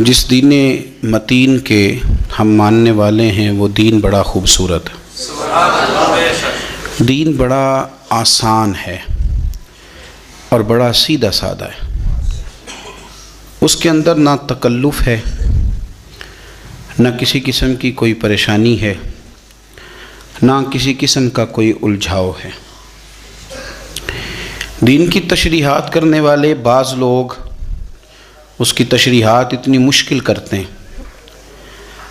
جس دین متین کے ہم ماننے والے ہیں وہ دین بڑا خوبصورت ہے، دین بڑا آسان ہے اور بڑا سیدھا سادہ ہے۔ اس کے اندر نہ تکلف ہے، نہ کسی قسم کی کوئی پریشانی ہے، نہ کسی قسم کا کوئی الجھاؤ ہے۔ دین کی تشریحات کرنے والے بعض لوگ اس کی تشریحات اتنی مشکل کرتے ہیں،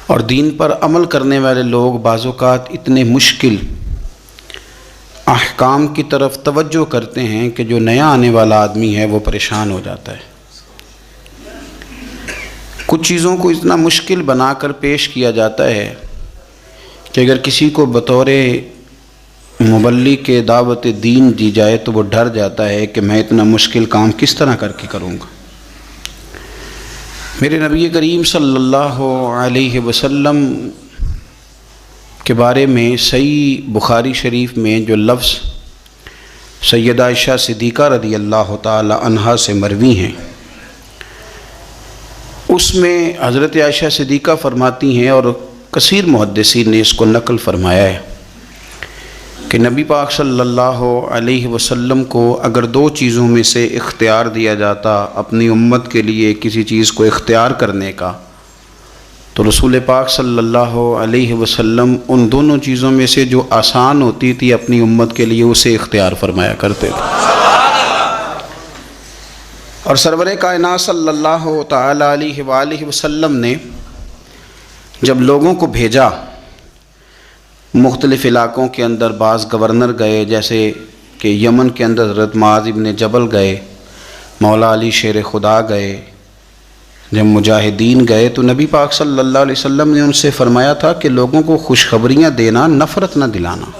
اور دین پر عمل کرنے والے لوگ بعض اوقات اتنے مشکل احکام کی طرف توجہ کرتے ہیں کہ جو نیا آنے والا آدمی ہے وہ پریشان ہو جاتا ہے۔ کچھ چیزوں کو اتنا مشکل بنا کر پیش کیا جاتا ہے کہ اگر کسی کو بطور مبلغ کے دعوت دین دی جائے تو وہ ڈر جاتا ہے کہ میں اتنا مشکل کام کس طرح کر کے کروں گا۔ میرے نبی کریم صلی اللہ علیہ وسلم کے بارے میں صحیح بخاری شریف میں جو لفظ سیدہ عائشہ صدیقہ رضی اللہ تعالی عنہا سے مروی ہیں، اس میں حضرت عائشہ صدیقہ فرماتی ہیں، اور کثیر محدثین نے اس کو نقل فرمایا ہے، کہ نبی پاک صلی اللہ علیہ وسلم کو اگر دو چیزوں میں سے اختیار دیا جاتا اپنی امت کے لیے کسی چیز کو اختیار کرنے کا، تو رسول پاک صلی اللہ علیہ وسلم ان دونوں چیزوں میں سے جو آسان ہوتی تھی اپنی امت کے لیے اسے اختیار فرمایا کرتے تھے۔ اور سرور کائنات صلی اللہ تعالی علیہ وآلہ وسلم نے جب لوگوں کو بھیجا مختلف علاقوں کے اندر، بعض گورنر گئے، جیسے کہ یمن کے اندر حضرت معاذ ابن جبل گئے، مولا علی شیر خدا گئے، جب مجاہدین گئے تو نبی پاک صلی اللہ علیہ وسلم نے ان سے فرمایا تھا کہ لوگوں کو خوشخبریاں دینا، نفرت نہ دلانا،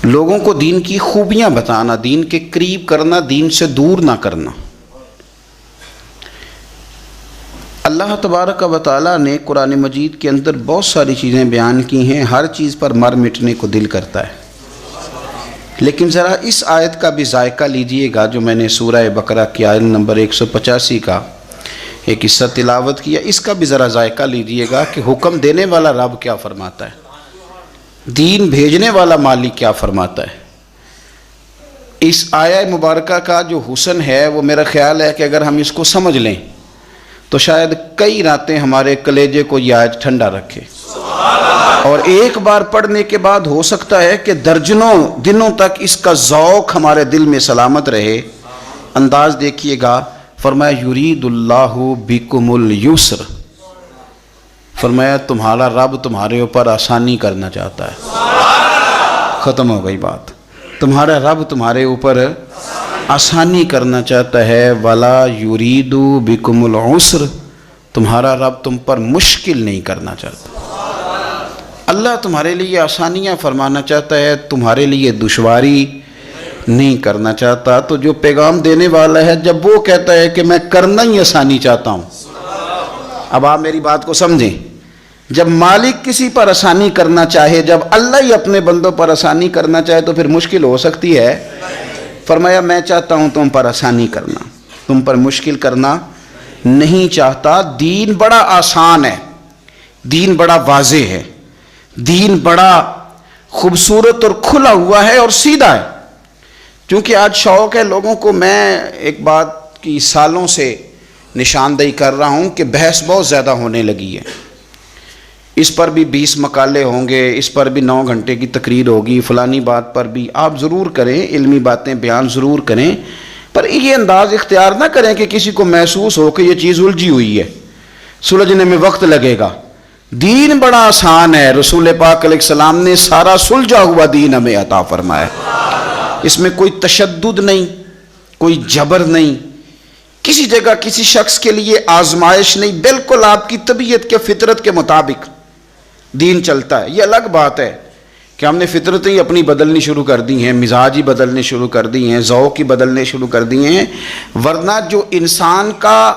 لوگوں کو دین کی خوبیاں بتانا، دین کے قریب کرنا، دین سے دور نہ کرنا۔ اللہ تبارک و تعالیٰ نے قرآن مجید کے اندر بہت ساری چیزیں بیان کی ہیں، ہر چیز پر مر مٹنے کو دل کرتا ہے، لیکن ذرا اس آیت کا بھی ذائقہ لیجئے گا جو میں نے سورہ بقرہ کی آیت نمبر 185 کا ایک حصہ تلاوت کیا، اس کا بھی ذرا ذائقہ لیجئے گا کہ حکم دینے والا رب کیا فرماتا ہے، دین بھیجنے والا مالک کیا فرماتا ہے۔ اس آیہ مبارکہ کا جو حسن ہے وہ میرا خیال ہے کہ اگر ہم اس کو سمجھ لیں تو شاید کئی راتیں ہمارے کلیجے کو یہ آیت ٹھنڈا رکھے، اور ایک بار پڑھنے کے بعد ہو سکتا ہے کہ درجنوں دنوں تک اس کا ذوق ہمارے دل میں سلامت رہے۔ انداز دیکھیے گا، فرمایا یرید اللہ بکم الیسر، فرمایا تمہارا رب تمہارے اوپر آسانی کرنا چاہتا ہے۔ ختم ہو گئی بات، تمہارا رب تمہارے اوپر آسانی کرنا چاہتا ہے۔ ولا یرید بکم العسر، تمہارا رب تم پر مشکل نہیں کرنا چاہتا۔ اللہ تمہارے لیے آسانیاں فرمانا چاہتا ہے، تمہارے لیے دشواری نہیں کرنا چاہتا۔ تو جو پیغام دینے والا ہے جب وہ کہتا ہے کہ میں کرنا ہی آسانی چاہتا ہوں، اب آپ میری بات کو سمجھیں، جب مالک کسی پر آسانی کرنا چاہے، جب اللہ ہی اپنے بندوں پر آسانی کرنا چاہے تو پھر مشکل ہو سکتی ہے؟ فرمایا میں چاہتا ہوں تم پر آسانی کرنا، تم پر مشکل کرنا نہیں چاہتا۔ دین بڑا آسان ہے، دین بڑا واضح ہے، دین بڑا خوبصورت اور کھلا ہوا ہے اور سیدھا ہے۔ کیونکہ آج شوق ہے لوگوں کو، میں ایک بات کی سالوں سے نشاندہی کر رہا ہوں کہ بحث بہت زیادہ ہونے لگی ہے، اس پر بھی 20 مقالے ہوں گے، اس پر بھی 9 گھنٹے کی تقریر ہوگی، فلانی بات پر بھی آپ ضرور کریں، علمی باتیں بیان ضرور کریں، پر یہ انداز اختیار نہ کریں کہ کسی کو محسوس ہو کہ یہ چیز الجھی ہوئی ہے، سلجھنے میں وقت لگے گا۔ دین بڑا آسان ہے، رسول پاک علیہ السلام نے سارا سلجھا ہوا دین ہمیں عطا فرمایا، اس میں کوئی تشدد نہیں، کوئی جبر نہیں، کسی جگہ کسی شخص کے لیے آزمائش نہیں، بالکل آپ کی طبیعت کے فطرت کے مطابق دین چلتا ہے۔ یہ الگ بات ہے کہ ہم نے فطرتیں ہی اپنی بدلنی شروع کر دی ہیں، مزاج ہی بدلنے شروع کر دی ہیں، ذوق ہی بدلنے شروع کر دی ہیں، ورنہ جو انسان کا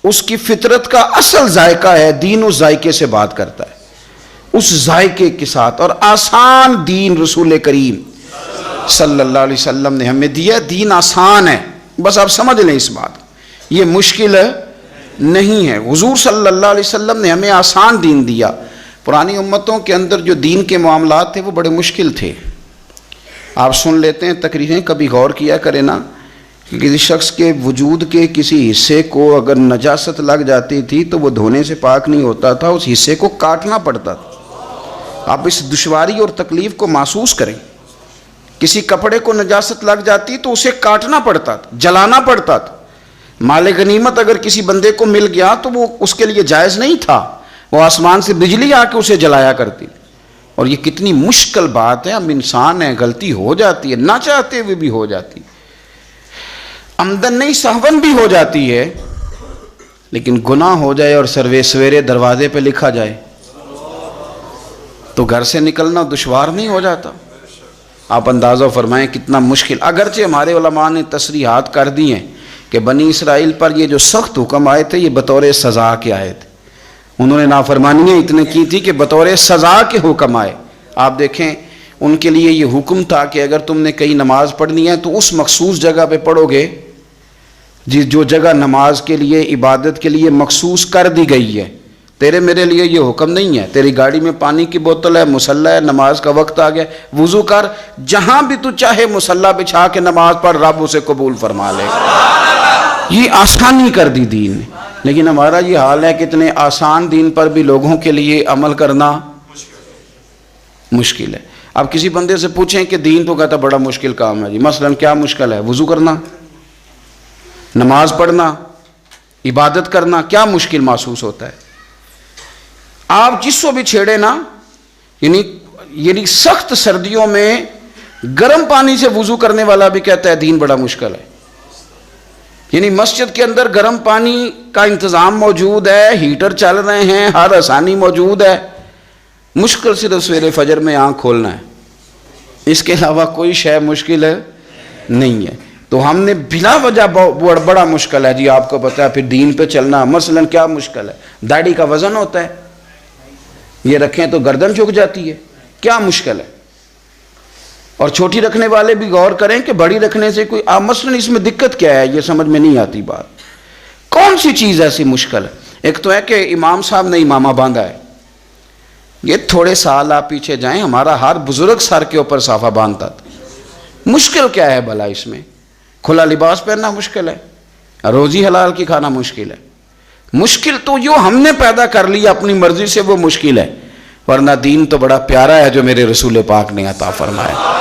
اس کی فطرت کا اصل ذائقہ ہے، دین اس ذائقے سے بات کرتا ہے، اس ذائقے کے ساتھ۔ اور آسان دین رسول کریم صلی اللہ علیہ وسلم نے ہمیں دیا، دین آسان ہے، بس آپ سمجھ لیں اس بات، یہ مشکل نہیں ہے. حضور صلی اللہ علیہ وسلم نے ہمیں آسان دین دیا. پرانی امتوں کے اندر جو دین کے معاملات تھے وہ بڑے مشکل تھے. آپ سن لیتے ہیں تقریریں, کبھی غور کیا کریں نا کہ کسی شخص کے وجود کے کسی حصے کو اگر نجاست لگ جاتی تھی تو وہ دھونے سے پاک نہیں ہوتا تھا, اس حصے کو کاٹنا پڑتا تھا. آپ اس دشواری اور تکلیف کو محسوس کریں. کسی کپڑے کو نجاست لگ جاتی تو اسے کاٹنا پڑتا تھا, جلانا پڑتا تھا. مال غنیمت اگر کسی بندے کو مل گیا تو وہ اس کے لیے جائز نہیں تھا, وہ آسمان سے بجلی آ کے اسے جلایا کرتی. اور یہ کتنی مشکل بات ہے. ہم انسان ہیں, غلطی ہو جاتی ہے, نہ چاہتے ہوئے بھی ہو جاتی, عمدن نہیں سہون بھی ہو جاتی ہے. لیکن گناہ ہو جائے اور سویرے دروازے پہ لکھا جائے تو گھر سے نکلنا دشوار نہیں ہو جاتا. آپ اندازہ فرمائیں کتنا مشکل. اگرچہ ہمارے علماء نے تصریحات کر دی ہیں کہ بنی اسرائیل پر یہ جو سخت حکم آئے تھے یہ بطور سزا کے آئے تھے. انہوں نے نافرمانیاں اتنے کی تھی کہ بطور سزا کے حکم آئے. آپ دیکھیں ان کے لیے یہ حکم تھا کہ اگر تم نے کہیں نماز پڑھنی ہے تو اس مخصوص جگہ پہ پڑھو گے جو جگہ نماز کے لیے, عبادت کے لیے مخصوص کر دی گئی ہے. تیرے میرے لیے یہ حکم نہیں ہے. تیری گاڑی میں پانی کی بوتل ہے, مصلی ہے, نماز کا وقت آ گیا, وضو کر, جہاں بھی تو چاہے مصلی بچھا کے نماز پڑھ, رب اسے قبول فرما لے. یہ آسانی کر دی دین نے. لیکن ہمارا یہ حال ہے کہ اتنے آسان دین پر بھی لوگوں کے لیے عمل کرنا مشکل ہے. آپ کسی بندے سے پوچھیں کہ دین تو کہتا بڑا مشکل کام ہے جی. مثلا کیا مشکل ہے؟ وضو کرنا, نماز پڑھنا, عبادت کرنا, کیا مشکل محسوس ہوتا ہے؟ آپ جس کو بھی چھیڑے نا, یعنی سخت سردیوں میں گرم پانی سے وضو کرنے والا بھی کہتا ہے دین بڑا مشکل ہے. یعنی مسجد کے اندر گرم پانی کا انتظام موجود ہے, ہیٹر چل رہے ہیں, ہر آسانی موجود ہے, مشکل صرف سویرے فجر میں آنکھ کھولنا ہے, اس کے علاوہ کوئی شے مشکل نہیں ہے. تو ہم نے بلا وجہ بڑا مشکل ہے جی, آپ کو پتہ ہے پھر دین پہ چلنا. مثلا کیا مشکل ہے؟ داڑھی کا وزن ہوتا ہے, یہ رکھیں تو گردن جھک جاتی ہے, کیا مشکل ہے؟ اور چھوٹی رکھنے والے بھی غور کریں کہ بڑی رکھنے سے کوئی مثلا اس میں دقت کیا ہے, یہ سمجھ میں نہیں آتی بات. کون سی چیز ایسی مشکل ہے؟ ایک تو ہے کہ امام صاحب نے امامہ باندھا ہے, یہ تھوڑے سال آپ پیچھے جائیں ہمارا ہر بزرگ سر کے اوپر صافہ باندھتا تھا. مشکل کیا ہے بھلا اس میں؟ کھلا لباس پہننا مشکل ہے, روزی حلال کی کھانا مشکل ہے. مشکل تو جو ہم نے پیدا کر لیا اپنی مرضی سے وہ مشکل ہے, ورنہ دین تو بڑا پیارا ہے جو میرے رسول پاک نے عطا فرمایا.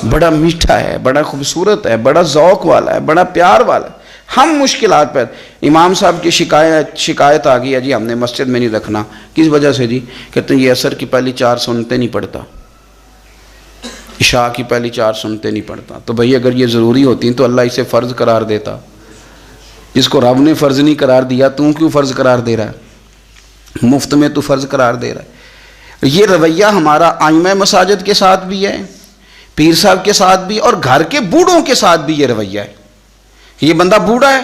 بڑا میٹھا ہے, بڑا خوبصورت ہے, بڑا ذوق والا ہے, بڑا پیار والا ہے. ہم مشکلات پر. امام صاحب کی شکایت آ گئی ہے جی ہم نے مسجد میں نہیں رکھنا. کس وجہ سے جی؟ کہتے ہیں یہ عصر کی پہلی 4 سنتے نہیں پڑھتا, عشاء کی پہلی 4 سنتے نہیں پڑھتا. تو بھئی اگر یہ ضروری ہوتی تو اللہ اسے فرض قرار دیتا. جس کو رب نے فرض نہیں قرار دیا تو کیوں فرض قرار دے رہا ہے؟ مفت میں تو فرض قرار دے رہا ہے. یہ رویہ ہمارا ائمہ مساجد کے ساتھ بھی ہے, پیر صاحب کے ساتھ بھی, اور گھر کے بوڑھوں کے ساتھ بھی یہ رویہ ہے. یہ بندہ بوڑھا ہے,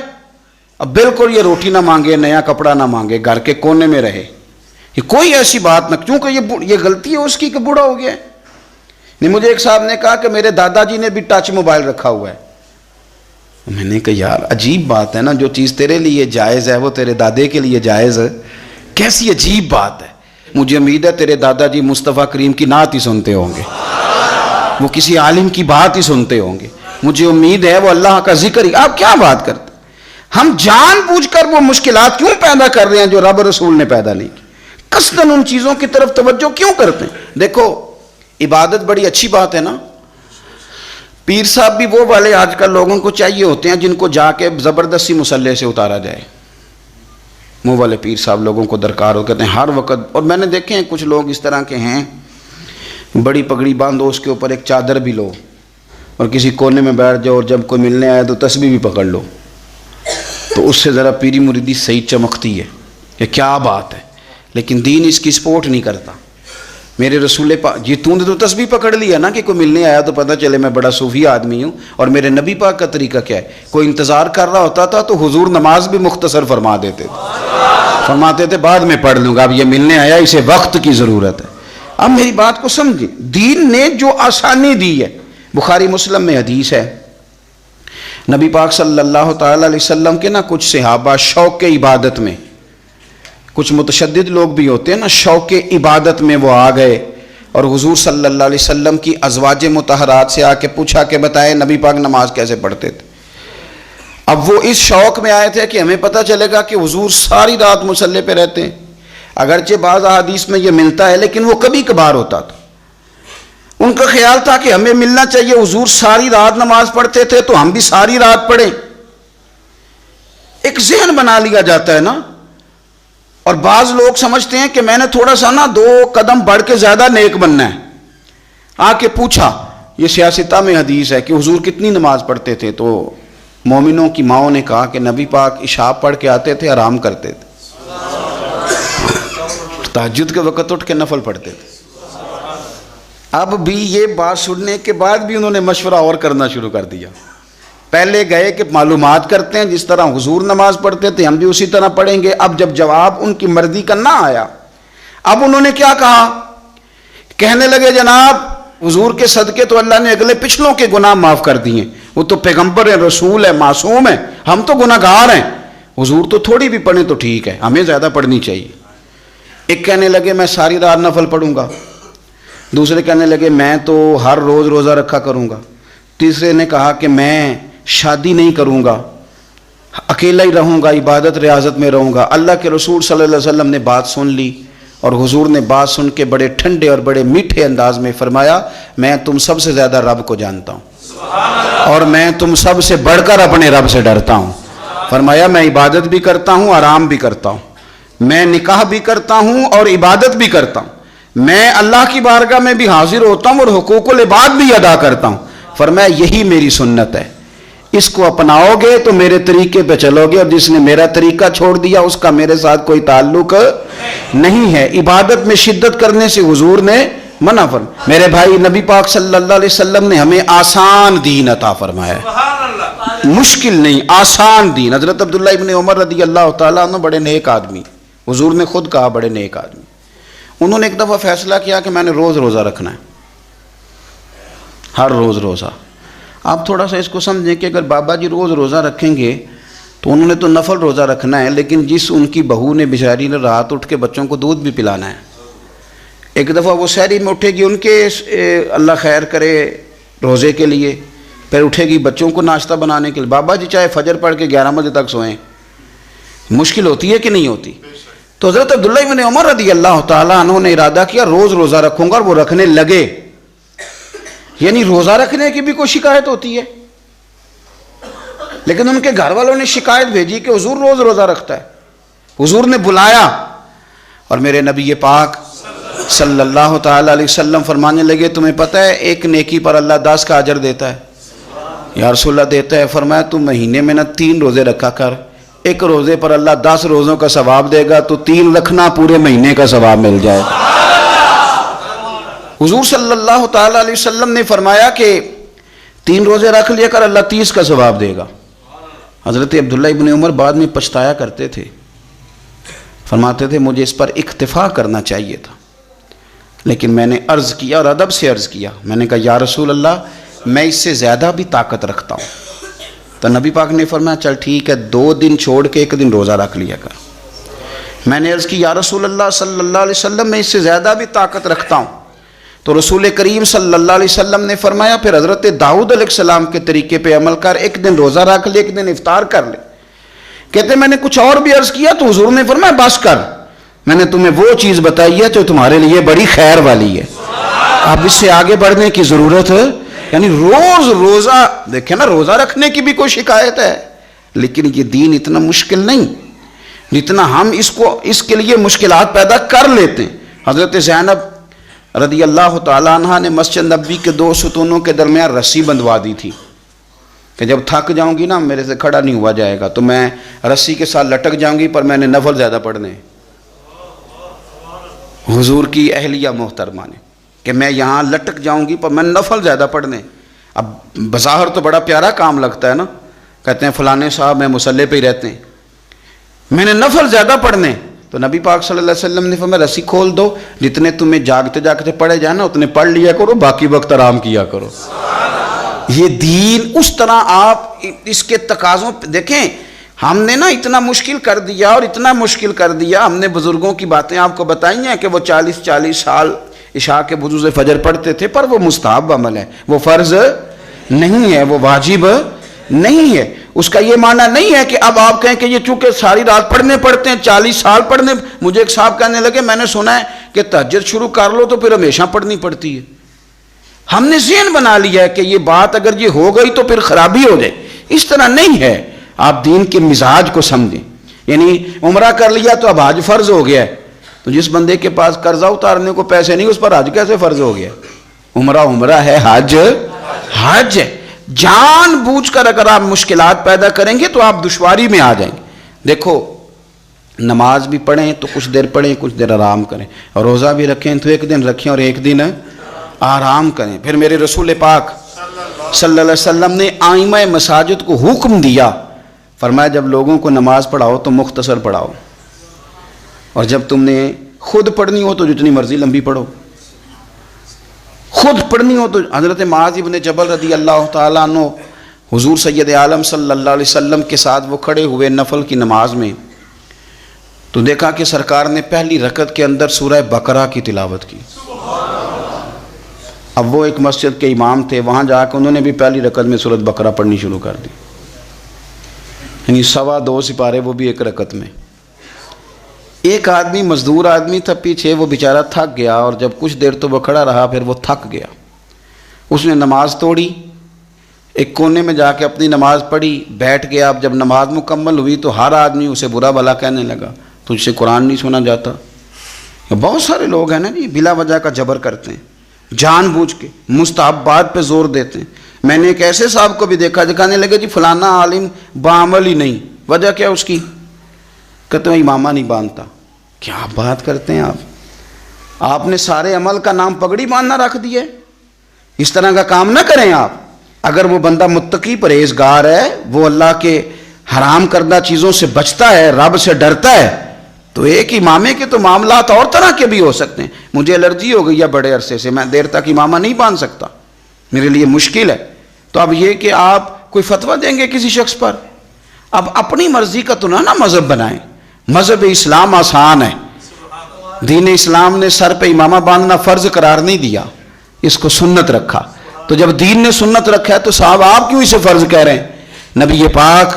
اب بالکل یہ روٹی نہ مانگے, نیا کپڑا نہ مانگے, گھر کے کونے میں رہے, یہ کوئی ایسی بات نہ, کیونکہ یہ غلطی ہے اس کی کہ بوڑھا ہو گیا ہے. نہیں, مجھے ایک صاحب نے کہا کہ میرے دادا جی نے بھی ٹچ موبائل رکھا ہوا ہے. میں نے کہا یار عجیب بات ہے نا, جو چیز تیرے لیے جائز ہے وہ تیرے دادے کے لیے جائز ہے, کیسی عجیب بات ہے. مجھے امید ہے تیرے دادا جی مصطفیٰ کریم کی نعت ہی سنتے ہوں گے, وہ کسی عالم کی بات ہی سنتے ہوں گے, مجھے امید ہے وہ اللہ کا ذکر ہی. آپ کیا بات کرتے؟ ہم جان بوجھ کر وہ مشکلات کیوں پیدا کر رہے ہیں جو رب رسول نے پیدا نہیں کی؟ قصداً ان چیزوں کی طرف توجہ کیوں کرتے ہیں؟ دیکھو عبادت بڑی اچھی بات ہے نا. پیر صاحب بھی وہ والے آج کل لوگوں کو چاہیے ہوتے ہیں جن کو جا کے زبردستی مصلی سے اتارا جائے. وہ والے پیر صاحب لوگوں کو درکار ہو, کہتے ہیں ہر وقت. اور میں نے دیکھے ہیں کچھ لوگ اس طرح کے ہیں, بڑی پگڑی باندھو, اس کے اوپر ایک چادر بھی لو اور کسی کونے میں بیٹھ جاؤ, اور جب کوئی ملنے آئے تو تسبیح بھی پکڑ لو, تو اس سے ذرا پیری مریدی صحیح چمکتی ہے. یہ کیا بات ہے؟ لیکن دین اس کی سپورٹ نہیں کرتا. میرے رسول پاک جی تو نے تو تسبیح پکڑ لیا نا کہ کوئی ملنے آیا تو پتہ چلے میں بڑا صوفی آدمی ہوں. اور میرے نبی پاک کا طریقہ کیا ہے؟ کوئی انتظار کر رہا ہوتا تھا تو حضور نماز بھی مختصر فرما دیتے تھے, فرماتے تھے بعد میں پڑھ لوں گا, اب یہ ملنے آیا اسے وقت کی ضرورت ہے. اب میری بات کو سمجھیں, دین نے جو آسانی دی ہے, بخاری مسلم میں حدیث ہے, نبی پاک صلی اللہ تعالیٰ علیہ وسلم کے نا کچھ صحابہ شوق عبادت میں، کچھ متشدد لوگ بھی ہوتے ہیں نا، شوق عبادت میں وہ آ گئے اور حضور صلی اللہ علیہ وسلم کی ازواج مطہرات سے آ کے پوچھا کہ بتائیں نبی پاک نماز کیسے پڑھتے تھے۔ اب وہ اس شوق میں آئے تھے کہ ہمیں پتہ چلے گا کہ حضور ساری رات مصلی پہ رہتے ہیں، اگرچہ بعض احادیث میں یہ ملتا ہے لیکن وہ کبھی کبھار ہوتا تھا۔ ان کا خیال تھا کہ ہمیں ملنا چاہیے، حضور ساری رات نماز پڑھتے تھے تو ہم بھی ساری رات پڑھیں۔ ایک ذہن بنا لیا جاتا ہے نا، اور بعض لوگ سمجھتے ہیں کہ میں نے تھوڑا سا نا 2 قدم بڑھ کے زیادہ نیک بننا ہے۔ آ کے پوچھا، یہ سیاستہ میں حدیث ہے کہ حضور کتنی نماز پڑھتے تھے، تو مومنوں کی ماؤں نے کہا کہ نبی پاک عشاء پڑھ کے آتے تھے، آرام کرتے تھے، تہجد کے وقت اٹھ کے نفل پڑھتے تھے۔ اب بھی یہ بات سننے کے بعد بھی انہوں نے مشورہ اور کرنا شروع کر دیا۔ پہلے گئے کہ معلومات کرتے ہیں، جس طرح حضور نماز پڑھتے تھے ہم بھی اسی طرح پڑھیں گے۔ اب جب جواب ان کی مرضی کا نہ آیا، اب انہوں نے کیا کہا، کہنے لگے جناب حضور کے صدقے تو اللہ نے اگلے پچھلوں کے گناہ معاف کر دیے، وہ تو پیغمبر ہیں، رسول ہے، معصوم ہے، ہم تو گناہ گار ہیں، حضور تو تھوڑی بھی پڑھیں تو ٹھیک ہے، ہمیں زیادہ پڑھنی چاہیے۔ ایک کہنے لگے میں ساری رات نفل پڑھوں گا، دوسرے کہنے لگے میں تو ہر روز روزہ رکھا کروں گا، تیسرے نے کہا کہ میں شادی نہیں کروں گا، اکیلا ہی رہوں گا، عبادت ریاضت میں رہوں گا۔ اللہ کے رسول صلی اللہ علیہ وسلم نے بات سن لی، اور حضور نے بات سن کے بڑے ٹھنڈے اور بڑے میٹھے انداز میں فرمایا، میں تم سب سے زیادہ رب کو جانتا ہوں اور میں تم سب سے بڑھ کر اپنے رب سے ڈرتا ہوں۔ فرمایا میں عبادت بھی کرتا ہوں، آرام بھی کرتا ہوں، میں نکاح بھی کرتا ہوں اور عبادت بھی کرتا ہوں، میں اللہ کی بارگاہ میں بھی حاضر ہوتا ہوں اور حقوق العباد بھی ادا کرتا ہوں۔ فرمایا یہی میری سنت ہے، اس کو اپناؤ گے تو میرے طریقے پہ چلو گے، اور جس نے میرا طریقہ چھوڑ دیا اس کا میرے ساتھ کوئی تعلق نہیں ہے۔ عبادت میں شدت کرنے سے حضور نے منع فرمایا۔ میرے بھائی نبی پاک صلی اللہ علیہ وسلم نے ہمیں آسان دین عطا فرمایا ہے، مشکل نہیں، آسان دین۔ حضرت عبداللہ ابن عمر رضی اللہ تعالیٰ عنہ بڑے نیک آدمی، حضور نے خود کہا بڑے نیک آدمی، انہوں نے ایک دفعہ فیصلہ کیا کہ میں نے روز روزہ رکھنا ہے، ہر روز روزہ۔ آپ تھوڑا سا اس کو سمجھیں کہ اگر بابا جی روز روزہ رکھیں گے تو انہوں نے تو نفل روزہ رکھنا ہے، لیکن جس ان کی بہو نے بیچاری نے رات اٹھ کے بچوں کو دودھ بھی پلانا ہے، ایک دفعہ وہ سحری میں اٹھے گی ان کے اللہ خیر کرے روزے کے لیے، پھر اٹھے گی بچوں کو ناشتہ بنانے کے لیے۔ بابا جی چاہے فجر پڑھ کے 11 بجے تک سوئیں، مشکل ہوتی ہے کہ نہیں ہوتی؟ تو حضرت عبداللہ ابن عمر رضی اللہ تعالیٰ عنہ نے ارادہ کیا روز روزہ رکھوں گا، اور وہ رکھنے لگے۔ یعنی روزہ رکھنے کی بھی کوئی شکایت ہوتی ہے، لیکن ان کے گھر والوں نے شکایت بھیجی کہ حضور روز روزہ رکھتا ہے۔ حضور نے بلایا اور میرے نبی پاک صلی اللہ تعالی علیہ وسلم فرمانے لگے تمہیں پتہ ہے ایک نیکی پر اللہ 10 کا اجر دیتا ہے؟ یا رسول اللہ دیتا ہے۔ فرمایا تم مہینے میں نہ 3 روزے رکھا کر، ایک روزے پر اللہ 10 روزوں کا ثواب دے گا، تو 3 رکھنا پورے مہینے کا ثواب مل جائے۔ حضور صلی اللہ تعالی علیہ وسلم نے فرمایا کہ 3 روزے رکھ لیا کر، اللہ 30 کا ثواب دے گا۔ حضرت عبداللہ ابن عمر بعد میں پچھتایا کرتے تھے، فرماتے تھے مجھے اس پر اکتفا کرنا چاہیے تھا، لیکن میں نے عرض کیا اور ادب سے عرض کیا، میں نے کہا یا رسول اللہ میں اس سے زیادہ بھی طاقت رکھتا ہوں۔ تو نبی پاک نے فرمایا چل ٹھیک ہے 2 دن چھوڑ کے 1 دن روزہ رکھ لیا کر۔ میں نے عرض کی یا رسول اللہ صلی اللہ علیہ وسلم میں اس سے زیادہ بھی طاقت رکھتا ہوں۔ تو رسول کریم صلی اللہ علیہ وسلم نے فرمایا پھر حضرت داؤد علیہ السلام کے طریقے پہ عمل کر، 1 دن روزہ رکھ لے، 1 دن افطار کر لے۔ کہتے میں نے کچھ اور بھی عرض کیا تو حضور نے فرمایا بس کر، میں نے تمہیں وہ چیز بتائی ہے جو تمہارے لیے بڑی خیر والی ہے، اب اس سے آگے بڑھنے کی ضرورت ہے۔ یعنی روز روزہ دیکھیں نا، روزہ رکھنے کی بھی کوئی شکایت ہے، لیکن یہ دین اتنا مشکل نہیں جتنا ہم اس کے لیے مشکلات پیدا کر لیتے ہیں۔ حضرت زینب رضی اللہ تعالیٰ عنہ نے مسجد نبوی کے 2 ستونوں کے درمیان رسی بندھوا دی تھی کہ جب تھک جاؤں گی نا میرے سے کھڑا نہیں ہوا جائے گا تو میں رسی کے ساتھ لٹک جاؤں گی، پر میں نے نفل زیادہ پڑھنے۔ حضور کی اہلیہ محترمہ نے کہ میں یہاں لٹک جاؤں گی پر میں نفل زیادہ پڑھنے۔ اب بظاہر تو بڑا پیارا کام لگتا ہے نا، کہتے ہیں فلانے صاحب میں مصلی پہ ہی رہتے ہیں، میں نے نفل زیادہ پڑھنے۔ تو نبی پاک صلی اللہ علیہ وسلم نے فرمایا رسی کھول دو، جتنے تمہیں جاگتے جاگتے پڑھے جائیں نا اتنے پڑھ لیا کرو، باقی وقت آرام کیا کرو۔ یہ دین اس طرح آپ اس کے تقاضوں دیکھیں، ہم نے نا اتنا مشکل کر دیا اور اتنا مشکل کر دیا. ہم نے بزرگوں کی باتیں آپ کو بتائی ہیں کہ وہ 40 سال عشاء کے وضو سے فجر پڑھتے تھے، پر وہ مستحب عمل ہے، وہ فرض نہیں ہے، وہ واجب نہیں ہے. اس کا یہ معنی نہیں ہے کہ اب آپ کہیں کہ یہ چونکہ ساری رات پڑھنے پڑتے ہیں، 40 سال پڑھنے. مجھے ایک صاحب کہنے لگے میں نے سنا ہے کہ تہجد شروع کر لو تو پھر ہمیشہ پڑھنی پڑتی ہے. ہم نے ذہن بنا لیا ہے کہ یہ بات اگر یہ ہو گئی تو پھر خرابی ہو جائے. اس طرح نہیں ہے. آپ دین کے مزاج کو سمجھیں. یعنی عمرہ کر لیا تو اب حج فرض ہو گیا ہے. تو جس بندے کے پاس قرضہ اتارنے کو پیسے نہیں، اس پر حج کیسے فرض ہو گیا؟ عمرہ ہے، حج ہے. جان بوجھ کر اگر آپ مشکلات پیدا کریں گے تو آپ دشواری میں آ جائیں گے. دیکھو، نماز بھی پڑھیں تو کچھ دیر پڑھیں، کچھ دیر آرام کریں، اور روزہ بھی رکھیں تو ایک دن رکھیں اور ایک دن آرام کریں. پھر میرے رسول پاک صلی اللہ علیہ وسلم نے آئمہ مساجد کو حکم دیا، فرمایا جب لوگوں کو نماز پڑھاؤ تو مختصر پڑھاؤ، اور جب تم نے خود پڑھنی ہو تو جتنی مرضی لمبی پڑھو. خود پڑھنی ہو تو حضرت معاذ ابن جبل رضی اللہ تعالیٰ عنہ حضور سید عالم صلی اللہ علیہ وسلم کے ساتھ وہ کھڑے ہوئے نفل کی نماز میں، تو دیکھا کہ سرکار نے پہلی رکعت کے اندر سورہ بقرہ کی تلاوت کی. اب وہ ایک مسجد کے امام تھے، وہاں جا کے انہوں نے بھی پہلی رکعت میں سورۃ بقرہ پڑھنی شروع کر دی. یعنی 2.25 سپارے، وہ بھی ایک رکعت میں. ایک آدمی مزدور آدمی تھا پیچھے، وہ بیچارہ تھک گیا، اور جب کچھ دیر تو وہ کھڑا رہا پھر وہ تھک گیا. اس نے نماز توڑی، ایک کونے میں جا کے اپنی نماز پڑھی، بیٹھ گیا. اب جب نماز مکمل ہوئی تو ہر آدمی اسے برا بھلا کہنے لگا، تجھ سے قرآن نہیں سنا جاتا. بہت سارے لوگ ہیں نا جی، بلا وجہ کا جبر کرتے ہیں، جان بوجھ کے مستحبات پہ زور دیتے ہیں. میں نے ایک ایسے صاحب کو بھی دیکھا جو کہنے لگے جی فلانا عالم بعمل ہی نہیں. وجہ کیا اس کی؟ کہتے ہیں امامہ نہیں باندھتا. کیا بات کرتے ہیں آپ نے سارے عمل کا نام پگڑی باندھنا رکھ دیا ہے. اس طرح کا کام نہ کریں آپ. اگر وہ بندہ متقی پرہیزگار ہے، وہ اللہ کے حرام کردہ چیزوں سے بچتا ہے، رب سے ڈرتا ہے، تو ایک امامے کے تو معاملات اور طرح کے بھی ہو سکتے ہیں. مجھے الرجی ہو گئی ہے بڑے عرصے سے، میں دیر تک امامہ نہیں باندھ سکتا، میرے لیے مشکل ہے. تو اب یہ کہ آپ کوئی فتویٰ دیں گے کسی شخص پر، اب اپنی مرضی کا تو نہ مذہب بنائیں. مذہب اسلام آسان ہے. دین اسلام نے سر پہ امامہ باندھنا فرض قرار نہیں دیا، اس کو سنت رکھا. تو جب دین نے سنت رکھا ہے تو صاحب آپ کیوں اسے فرض کہہ رہے ہیں؟ نبی پاک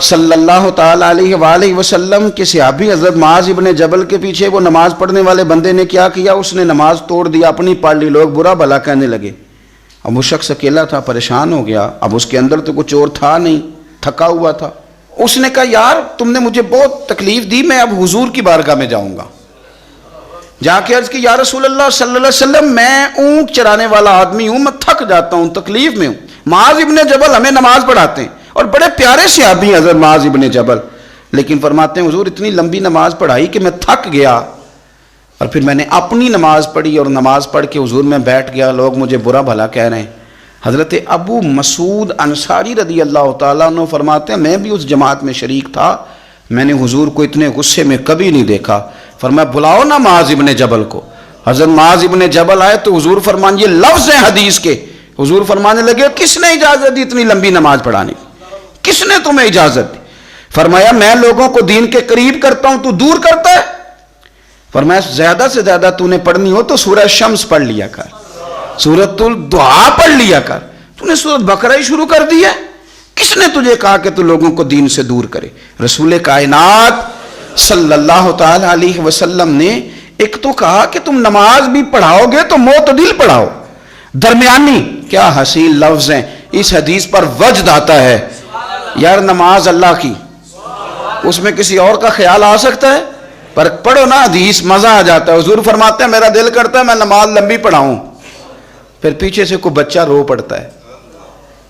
صلی اللہ تعالیٰ علیہ وآلہ وسلم کے صحابی حضرت معاذ ابن جبل کے پیچھے وہ نماز پڑھنے والے بندے نے کیا کیا؟ اس نے نماز توڑ دیا، اپنی پڑھ لی، لوگ برا بھلا کہنے لگے. اب وہ شخص اکیلا تھا، پریشان ہو گیا. اب اس کے اندر تو کچھ اور تھا نہیں، تھکا ہوا تھا. اس نے کہا یار تم نے مجھے بہت تکلیف دی، میں اب حضور کی بارگاہ میں جاؤں گا. جا کے عرض کی یا رسول اللہ صلی اللہ علیہ وسلم، میں اونٹ چرانے والا آدمی ہوں، میں تھک جاتا ہوں، تکلیف میں ہوں. معاذ ابن جبل ہمیں نماز پڑھاتے ہیں، اور بڑے پیارے صحابی حضرت معاذ ابن جبل، لیکن فرماتے ہیں حضور اتنی لمبی نماز پڑھائی کہ میں تھک گیا، اور پھر میں نے اپنی نماز پڑھی، اور نماز پڑھ کے حضور میں بیٹھ گیا، لوگ مجھے برا بھلا کہہ رہے ہیں. حضرت ابو مسعود انصاری رضی اللہ تعالیٰ عنہ فرماتے ہیں میں بھی اس جماعت میں شریک تھا، میں نے حضور کو اتنے غصے میں کبھی نہیں دیکھا. فرمایا بلاؤ نا معاذ ابن جبل کو. حضرت معاذ ابن جبل آئے تو حضور فرمان، یہ لفظ ہیں حدیث کے، حضور فرمانے لگے کس نے اجازت دی اتنی لمبی نماز پڑھانے کی؟ کس نے تمہیں اجازت دی؟ فرمایا میں لوگوں کو دین کے قریب کرتا ہوں، تو دور کرتا ہے. فرمایا زیادہ سے زیادہ تو نے پڑھنی ہو تو سورہ شمس پڑھ لیا کر، سورۃ الدعا پڑھ لیا کر. تو نے سورۃ بقرہ ہی شروع کر دی ہے. کس نے تجھے کہا کہ تو لوگوں کو دین سے دور کرے؟ رسول کائنات صلی اللہ تعالی علیہ وسلم نے ایک تو کہا کہ تم نماز بھی پڑھاؤ گے تو معتدل پڑھاؤ، درمیانی. کیا حسین لفظ ہیں. اس حدیث پر وجد آتا ہے یار نماز اللہ کی، اس میں کسی اور کا خیال آ سکتا ہے؟ پر پڑھو نا حدیث، مزہ آ جاتا ہے. حضور فرماتے ہیں میرا دل کرتا ہے میں نماز لمبی پڑھاؤں، پھر پیچھے سے کوئی بچہ رو پڑتا ہے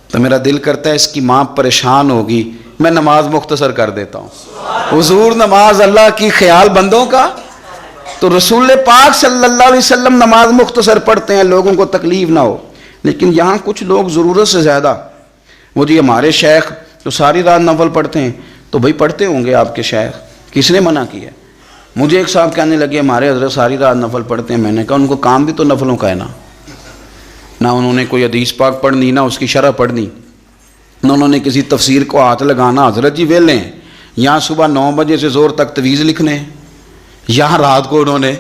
تو میرا دل کرتا ہے اس کی ماں پریشان ہوگی، میں نماز مختصر کر دیتا ہوں. حضور نماز اللہ کی، خیال بندوں کا. تو رسول پاک صلی اللہ علیہ وسلم نماز مختصر پڑھتے ہیں لوگوں کو تکلیف نہ ہو. لیکن یہاں کچھ لوگ ضرورت سے زیادہ، وہ جی ہمارے شیخ تو ساری رات نفل پڑھتے ہیں. تو بھائی پڑھتے ہوں گے آپ کے شیخ، کس نے منع کیا؟ مجھے ایک صاحب کہنے لگے ہمارے حضرت ساری رات نفل پڑھتے ہیں. میں نے کہا ان کو کام بھی تو نفلوں کا ہے نا، نہ انہوں نے کوئی حدیث پاک پڑھنی، نہ اس کی شرح پڑھنی، نہ انہوں نے کسی تفسیر کو ہاتھ لگانا۔ حضرت جی ویلے ہیں، یہاں صبح 9 بجے سے زور تک تویز لکھنے ہیں، یہاں رات کو انہوں نے،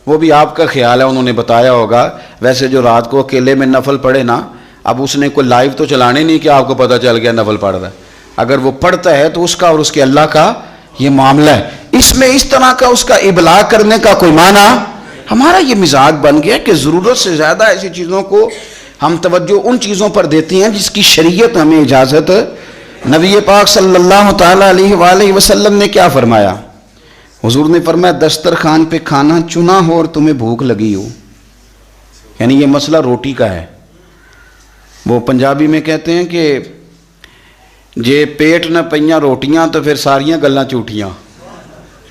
وہ بھی آپ کا خیال ہے انہوں نے بتایا ہوگا، ویسے جو رات کو اکیلے میں نفل پڑھے نا، اب اس نے کوئی لائیو تو چلانے نہیں کہ آپ کو پتہ چل گیا نفل پڑھ رہا ہے، اگر وہ پڑھتا ہے تو اس کا اور اس کے اللہ کا یہ معاملہ ہے، اس میں اس طرح کا اس کا ابلاغ کرنے کا کوئی معنی۔ ہمارا یہ مزاج بن گیا کہ ضرورت سے زیادہ ایسی چیزوں کو ہم توجہ ان چیزوں پر دیتے ہیں جس کی شریعت ہمیں اجازت۔ نبی پاک صلی اللہ تعالیٰ علیہ وآلہ وسلم نے کیا فرمایا؟ حضور نے فرمایا دسترخوان پہ کھانا چنا ہو اور تمہیں بھوک لگی ہو، یعنی یہ مسئلہ روٹی کا ہے۔ وہ پنجابی میں کہتے ہیں کہ جے پیٹ نہ پئیاں روٹیاں تو پھر ساریاں گلاں جھوٹیاں،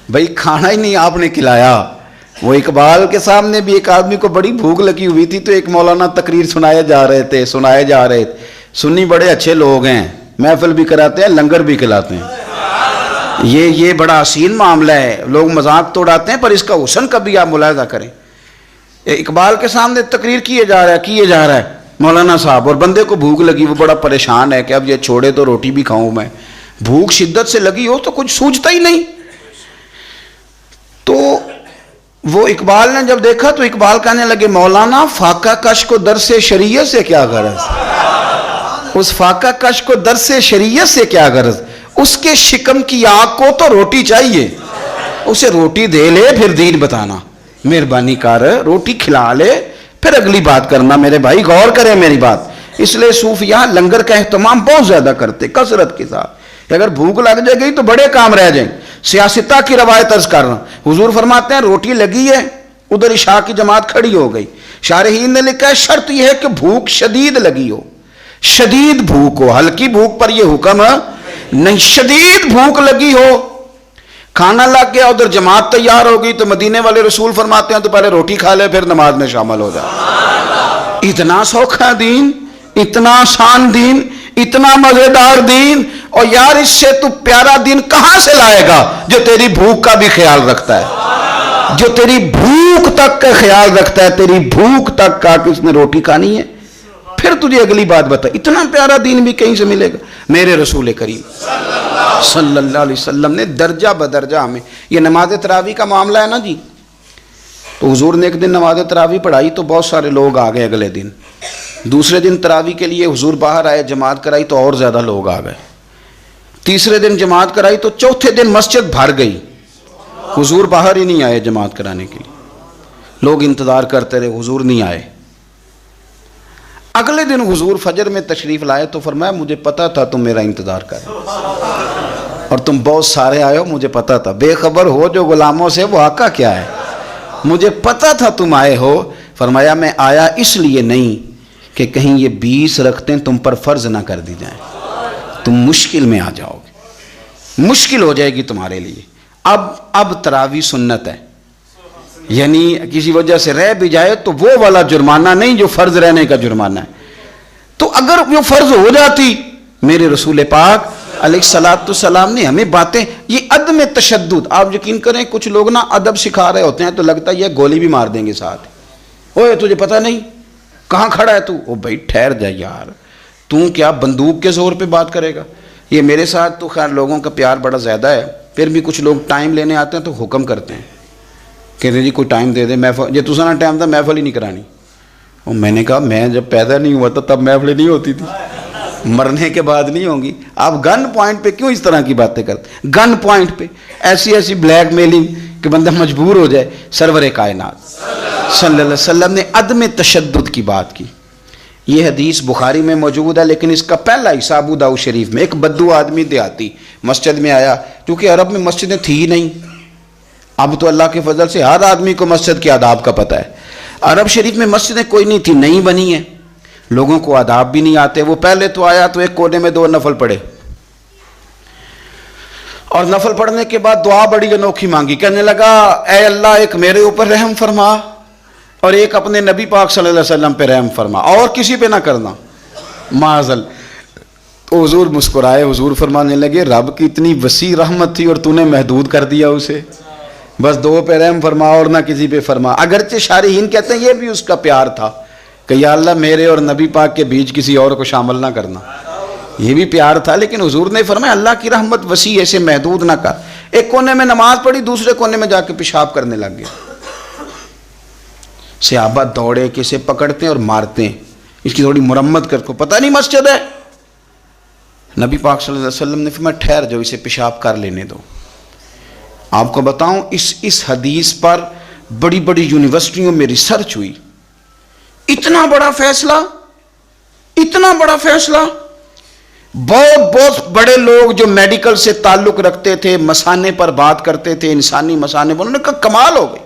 بھائی کھانا ہی نہیں آپ نے کھلایا۔ وہ اقبال کے سامنے بھی ایک آدمی کو بڑی بھوک لگی ہوئی تھی تو ایک مولانا تقریر سنائے جا رہے تھے۔ سنی بڑے اچھے لوگ ہیں، محفل بھی کراتے ہیں، لنگر بھی کھلاتے ہیں، یہ بڑا حسین معاملہ ہے، لوگ مذاق تو اڑاتے ہیں پر اس کا حسن کبھی آپ ملاحظہ کریں۔ اقبال کے سامنے تقریر کیے جا رہا ہے مولانا صاحب، اور بندے کو بھوک لگی، وہ بڑا پریشان ہے کہ اب یہ چھوڑے تو روٹی بھی کھاؤں میں، بھوک شدت سے لگی ہو تو کچھ سوچتا ہی نہیں۔ تو وہ اقبال نے جب دیکھا تو اقبال کہنے لگے مولانا فاقہ کش کو درس شریعت سے کیا غرض، اس فاقہ کش کو درس شریعت سے کیا غرض، اس کے شکم کی آگ کو تو روٹی چاہیے، اسے روٹی دے لے پھر دین بتانا، مہربانی کر روٹی کھلا لے پھر اگلی بات کرنا۔ میرے بھائی غور کریں میری بات، اس لیے صوفیاء لنگر کا اہتمام بہت زیادہ کرتے کثرت کے ساتھ، کہ اگر بھوک لگ جائے گی تو بڑے کام رہ جائیں۔ سیاستہ کی روایت عرض کر رہا ہوں، حضور فرماتے ہیں روٹی لگی ہے، ادھر عشاء کی جماعت کھڑی ہو گئی، شارحین نے لکھا ہے شرط یہ ہے کہ بھوک شدید لگی ہو، شدید بھوک ہو، ہلکی بھوک پر یہ حکم نہیں، شدید بھوک لگی ہو، کھانا لگ گیا، ادھر جماعت تیار ہو گئی تو مدینے والے رسول فرماتے ہیں تو پہلے روٹی کھا لے پھر نماز میں شامل ہو جائے۔ اتنا سوکھا دین، اتنا آسان دین، اتنا مزیدار دین، اور یار اس سے تو پیارا دین کہاں سے لائے گا جو تیری بھوک کا بھی خیال رکھتا ہے، جو تیری بھوک تک کا خیال رکھتا ہے، تیری بھوک تک کا کہ اس نے روٹی کھانی ہے، پھر تجھے اگلی بات بتا۔ اتنا پیارا دین بھی کہیں سے ملے گا؟ میرے رسول کریم صلی اللہ علیہ وسلم نے درجہ بدرجہ ہمیں، یہ نماز تراویح کا معاملہ ہے نا جی، تو حضور نے ایک دن نماز تراویح پڑھائی تو بہت سارے لوگ آ گئے، اگلے دن دوسرے دن تراویح کے لیے حضور باہر آئے، جماعت کرائی تو اور زیادہ لوگ آ گئے، تیسرے دن جماعت کرائی تو چوتھے دن مسجد بھر گئی، حضور باہر ہی نہیں آئے جماعت کرانے کے لیے، لوگ انتظار کرتے رہے، حضور نہیں آئے۔ اگلے دن حضور فجر میں تشریف لائے تو فرمایا مجھے پتا تھا تم میرا انتظار کر اور تم بہت سارے آئے ہو، مجھے پتا تھا، بے خبر ہو جو غلاموں سے وہ آقا کیا ہے، مجھے پتا تھا تم آئے ہو۔ فرمایا میں آیا اس لیے نہیں کہ کہیں یہ 20 رکھتے تم پر فرض نہ کر دی جائیں، تم مشکل میں آ جاؤ گے، مشکل ہو جائے گی تمہارے لیے۔ اب تراویح سنت ہے، یعنی کسی وجہ سے رہ بھی جائے تو وہ والا جرمانہ نہیں جو فرض رہنے کا جرمانہ ہے، تو اگر وہ فرض ہو جاتی، میرے رسول پاک علیہ الصلوۃ والسلام نے ہمیں باتیں، یہ عدم تشدد، آپ یقین کریں کچھ لوگ نا ادب سکھا رہے ہوتے ہیں تو لگتا ہے یہ گولی بھی مار دیں گے ساتھ، اوے تجھے پتہ نہیں کہاں کھڑا ہے تو، او بھائی ٹھہر جا یار، تو کیا بندوق کے زور پہ بات کرے گا؟ یہ میرے ساتھ تو خیر لوگوں کا پیار بڑا زیادہ ہے، پھر بھی کچھ لوگ ٹائم لینے آتے ہیں تو حکم کرتے ہیں، کہتے جی کوئی ٹائم دے دے، محفل یہ تو نا ٹائم تھا محفل ہی نہیں کرانی، اور میں نے کہا میں جب پیدا نہیں ہوا تھا تب محفلیں نہیں ہوتی تھی، مرنے کے بعد نہیں ہوں گی۔ آپ گن پوائنٹ پہ کیوں اس طرح کی باتیں کرتے؟ گن پوائنٹ پہ ایسی بلیک میلنگ کہ بندہ مجبور ہو جائے۔ سرور کائنات صلی اللہ علیہ وسلم نے عدم تشدد کی بات کی، یہ حدیث بخاری میں موجود ہے، لیکن اس کا پہلا حصہ ابو داؤد شریف میں، ایک بدو آدمی دیہاتی مسجد میں آیا، کیونکہ عرب میں مسجدیں تھی ہی نہیں، اب تو اللہ کے فضل سے ہر آدمی کو مسجد کے آداب کا پتہ ہے، عرب شریف میں مسجدیں کوئی نہیں تھی، نئی بنی ہیں، لوگوں کو آداب بھی نہیں آتے، وہ پہلے تو آیا تو ایک کونے میں 2 نفل پڑھے، اور نفل پڑھنے کے بعد دعا بڑی انوکھی مانگی، کہنے لگا اے اللہ ایک میرے اوپر رحم فرما اور ایک اپنے نبی پاک صلی اللہ علیہ وسلم پہ رحم فرما، اور کسی پہ نہ کرنا معاذل۔ تو حضور مسکرائے، حضور فرمانے لگے رب کی اتنی وسیع رحمت تھی اور تو نے محدود کر دیا اسے، بس 2 پہ رحم فرما اور نہ کسی پہ فرما۔ اگرچہ شارحین کہتے ہیں یہ بھی اس کا پیار تھا، کہ یا اللہ میرے اور نبی پاک کے بیچ کسی اور کو شامل نہ کرنا. یہ بھی پیار تھا. لیکن حضور نے فرمایا اللہ کی رحمت وسیع ہے، اسے محدود نہ کر. ایک کونے میں نماز پڑھی، دوسرے کونے میں جا کے پیشاب کرنے لگ گیا. صحابہ دوڑے کہ اسے پکڑتے ہیں اور مارتے ہیں، اس کی تھوڑی مرمت کر. کو پتہ نہیں مسجد ہے. نبی پاک صلی اللہ علیہ وسلم نے فرمایا ٹھہر جاؤ، اسے پیشاب کر لینے دو. آپ کو بتاؤں اس حدیث پر بڑی بڑی یونیورسٹیوں میں ریسرچ ہوئی. اتنا بڑا فیصلہ، اتنا بڑا فیصلہ. بہت بڑے لوگ جو میڈیکل سے تعلق رکھتے تھے، مثانے پر بات کرتے تھے، انسانی مثانے پر، انہوں نے کہا کمال ہو گئی.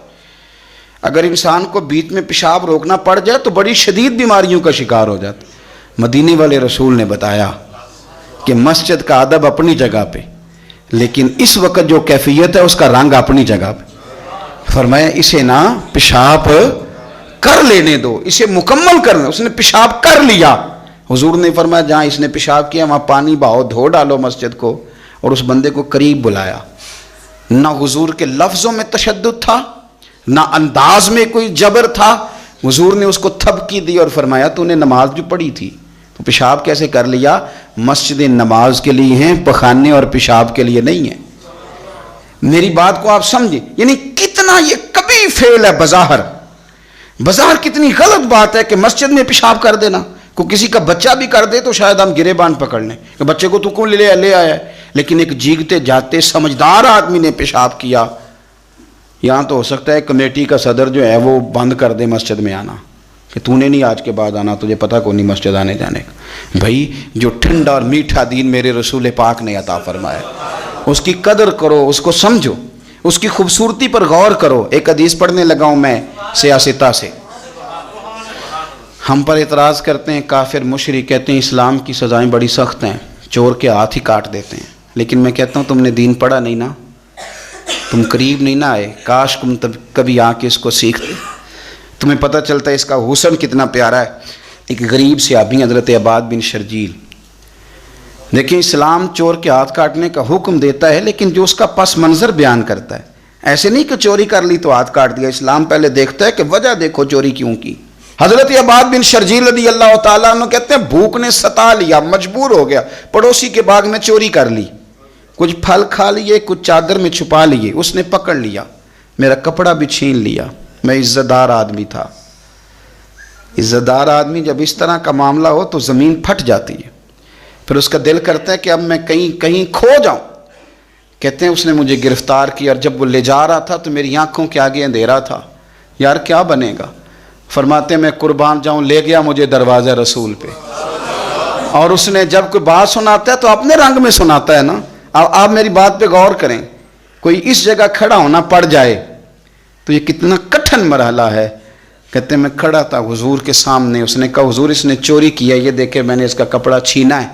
اگر انسان کو بیچ میں پیشاب روکنا پڑ جائے تو بڑی شدید بیماریوں کا شکار ہو جاتا. مدینے والے رسول نے بتایا کہ مسجد کا ادب اپنی جگہ پہ، لیکن اس وقت جو کیفیت ہے اس کا رنگ اپنی جگہ پہ. فرمایا اسے نہ پیشاب کر لینے دو، اسے مکمل کرنا. اس نے پیشاب کر لیا. حضور نے فرمایا جہاں اس نے پیشاب کیا وہاں پانی بہاؤ، دھو ڈالو مسجد کو. اور اس بندے کو قریب بلایا. نہ حضور کے لفظوں میں تشدد تھا، نہ انداز میں کوئی جبر تھا. حضور نے اس کو تھپکی دی اور فرمایا تو نے نماز جو پڑھی تھی تو پیشاب کیسے کر لیا؟ مسجد نماز کے لیے ہیں، پخانے اور پیشاب کے لیے نہیں ہیں. میری بات کو آپ سمجھیں. یعنی کتنا یہ کبھی فعل ہے بظاہر. بظاہر کتنی غلط بات ہے کہ مسجد میں پیشاب کر دینا. کو کسی کا بچہ بھی کر دے تو شاید ہم گرے بان پکڑ لیں کہ بچے کو تو کون لے آیا ہے. لیکن ایک جیگتے جاتے سمجھدار آدمی نے پیشاب کیا. یہاں تو ہو سکتا ہے کمیٹی کا صدر جو ہے وہ بند کر دے مسجد میں آنا کہ تو نے نہیں آج کے بعد آنا، تجھے پتہ کو نہیں مسجد آنے جانے کا. بھائی جو ٹھنڈا اور میٹھا دین میرے رسول پاک نے عطا فرمایا، اس کی قدر کرو، اس کو سمجھو، اس کی خوبصورتی پر غور کرو. ایک حدیث پڑھنے لگا ہوں میں سیاستہ سے. ہم پر اعتراض کرتے ہیں کافر مشرک، کہتے ہیں اسلام کی سزائیں بڑی سخت ہیں، چور کے ہاتھ ہی کاٹ دیتے ہیں. لیکن میں کہتا ہوں تم نے دین پڑھا نہیں نا، تم قریب نہیں نہ آئے. کاش تم کبھی آ کے اس کو سیکھتے، تمہیں پتہ چلتا ہے اس کا حسن کتنا پیارا ہے. ایک غریب صحابی حضرت عباد بن شرجیل. دیکھیں اسلام چور کے ہاتھ کاٹنے کا حکم دیتا ہے، لیکن جو اس کا پس منظر بیان کرتا ہے. ایسے نہیں کہ چوری کر لی تو ہاتھ کاٹ دیا. اسلام پہلے دیکھتا ہے کہ وجہ دیکھو چوری کیوں کی. حضرت عباد بن شرجیل رضی اللہ تعالیٰ عنہ کہتے ہیں بھوک نے ستا لیا، مجبور ہو گیا، پڑوسی کے باغ میں چوری کر لی، کچھ پھل کھا لیے، کچھ چادر میں چھپا لیے. اس نے پکڑ لیا، میرا کپڑا بھی چھین لیا. میں عزت دار آدمی تھا. عزت دار آدمی جب اس طرح کا معاملہ ہو تو زمین پھٹ جاتی ہے. پھر اس کا دل کرتا ہے کہ اب میں کہیں کھو جاؤں. کہتے ہیں اس نے مجھے گرفتار کیا، اور جب وہ لے جا رہا تھا تو میری آنکھوں کے آگے اندھیرا تھا. یار کیا بنے گا؟ فرماتے میں قربان جاؤں، لے گیا مجھے دروازہ رسول پہ. اور اس نے جب کوئی بات سناتا ہے تو اپنے رنگ میں سناتا ہے نا. آپ میری بات پہ غور کریں. کوئی اس جگہ کھڑا ہونا پڑ جائے تو یہ کتنا کٹھن مرحلہ ہے. کہتے ہیں میں کھڑا تھا حضور کے سامنے. اس نے کہا حضور اس نے چوری کیا، یہ دیکھے میں نے اس کا کپڑا چھینا ہے.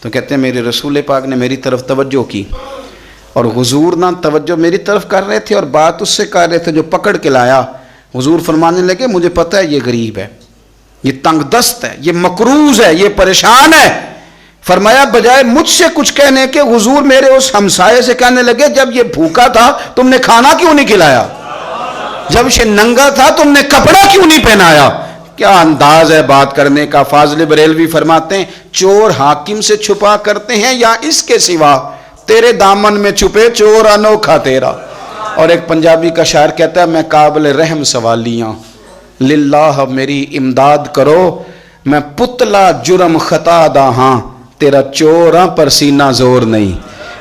تو کہتے ہیں میرے رسول پاک نے میری طرف توجہ کی، اور حضور نہ توجہ میری طرف کر رہے تھے اور بات اس سے کر رہے تھے جو پکڑ کے لایا. حضور فرمانے لگے مجھے پتہ ہے یہ غریب ہے، یہ تنگ دست ہے، یہ مقروض ہے، یہ پریشان ہے. فرمایا بجائے مجھ سے کچھ کہنے کے حضور میرے اس ہمسائے سے کہنے لگے جب یہ بھوکا تھا تم نے کھانا کیوں نہیں کھلایا؟ جب یہ ننگا تھا تم نے کپڑا کیوں نہیں پہنایا؟ کیا انداز ہے بات کرنے کا. فاضل بریلوی فرماتے ہیں چور حاکم سے چھپا کرتے ہیں یا اس کے سوا، تیرے دامن میں چھپے چور انوکھا تیرا. اور ایک پنجابی کا شاعر کہتا ہے میں قابل رحم سوالیاں، للہ میری امداد کرو، میں پتلا جرم خطا دا ہاں، تیرا چوراں پر سینہ زور نہیں.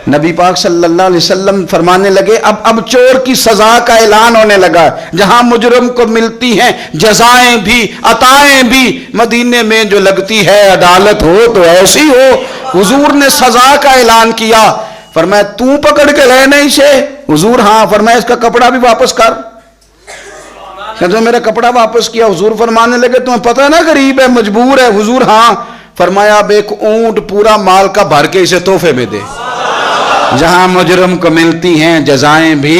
نبی پاک صلی اللہ علیہ وسلم فرمانے لگے اب چور کی سزا کا اعلان ہونے لگا. جہاں مجرم کو ملتی ہیں جزائیں بھی عطائیں بھی، مدینے میں جو لگتی ہے عدالت ہو تو ایسی ہو. حضور نے سزا کا اعلان کیا. فرمایا تو پکڑ کے لے نہیں سے؟ حضور ہاں. فرمایا اس کا کپڑا بھی واپس کر. کہ میرا کپڑا واپس کیا. حضور فرمانے لگے تمہیں پتہ ہے نا غریب ہے، مجبور ہے. حضور ہاں. فرمایا اب ایک اونٹ پورا مال کا بھر کے اسے تحفے میں دے. جہاں مجرم کو ملتی ہیں جزائیں بھی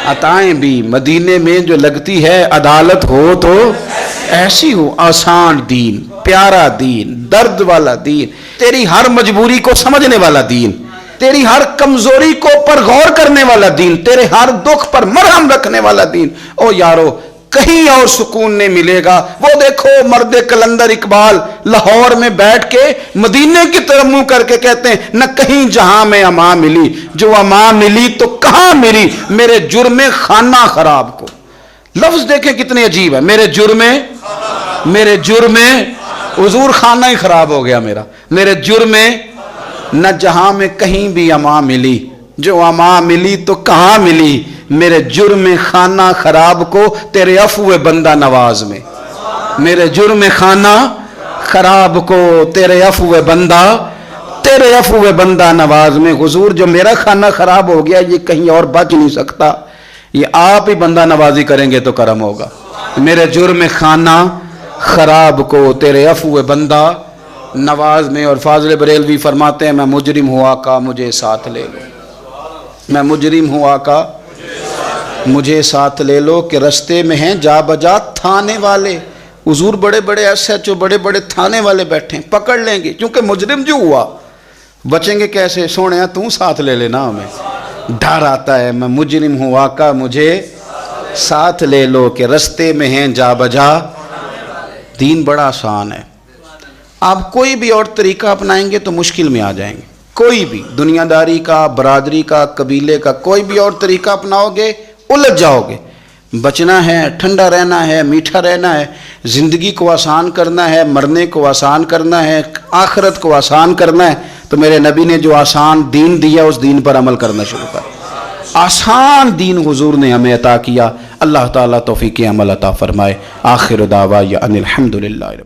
عطائیں بھی، مدینے میں جو لگتی ہے عدالت ہو تو ایسی ہو. آسان دین، پیارا دین، درد والا دین، تیری ہر مجبوری کو سمجھنے والا دین، تیری ہر کمزوری کو پر غور کرنے والا دین، تیرے ہر دکھ پر مرہم رکھنے والا دین. او یارو کہیں اور سکون نہیں ملے گا۔ وہ دیکھو مرد کلندر اقبال لاہور میں بیٹھ کے مدینے کی طرف منہ کر کے کہتے ہیں نہ کہیں جہاں میں اما ملی، جو اما ملی تو کہاں ملی میرے جرم خانہ خراب کو۔ لفظ دیکھیں کتنے عجیب ہے، میرے جرم حضور خانہ ہی خراب ہو گیا میرے جرم نہ جہاں میں کہیں بھی اما ملی، جو اما ملی تو کہاں ملی میرے جرم خانہ خراب کو تیرے عفو بندہ نواز میں، میرے جرم خانہ خراب کو تیرے عفو بندہ نواز میں۔ حضور جو میرا خانہ خراب ہو گیا یہ کہیں اور بچ نہیں سکتا، یہ آپ ہی بندہ نوازی کریں گے تو کرم ہوگا۔ میرے جرم خانہ خراب کو تیرے عفو بندہ نواز میں۔ اور فاضل بریلوی فرماتے ہیں میں مجرم ہوا کا مجھے ساتھ لے لو، میں مجرم ہوا کا مجھے ساتھ لے لو کہ رستے میں ہیں جا بجا تھانے والے۔ حضور بڑے بڑے ایس ایچ او بڑے بڑے تھانے والے بیٹھے ہیں، پکڑ لیں گے کیونکہ مجرم جو ہوا، بچیں گے کیسے؟ سونے تو ساتھ لے لینا، ہمیں ڈر آتا ہے۔ میں مجرم ہوا کا مجھے ساتھ لے لو کہ رستے میں ہیں جا بجا۔ دین بڑا آسان ہے، آپ کوئی بھی اور طریقہ اپنائیں گے تو مشکل میں آ جائیں گے۔ کوئی بھی دنیا داری کا، برادری کا، قبیلے کا کوئی بھی اور طریقہ اپناؤ گے الجھ جاؤ گے۔ بچنا ہے، ٹھنڈا رہنا ہے، میٹھا رہنا ہے، زندگی کو آسان کرنا ہے، مرنے کو آسان کرنا ہے، آخرت کو آسان کرنا ہے، تو میرے نبی نے جو آسان دین دیا اس دین پر عمل کرنا شروع کر۔ آسان دین حضور نے ہمیں عطا کیا۔ اللہ تعالیٰ توفیق عمل عطا فرمائے۔ آخر دعوانا ان الحمدللہ۔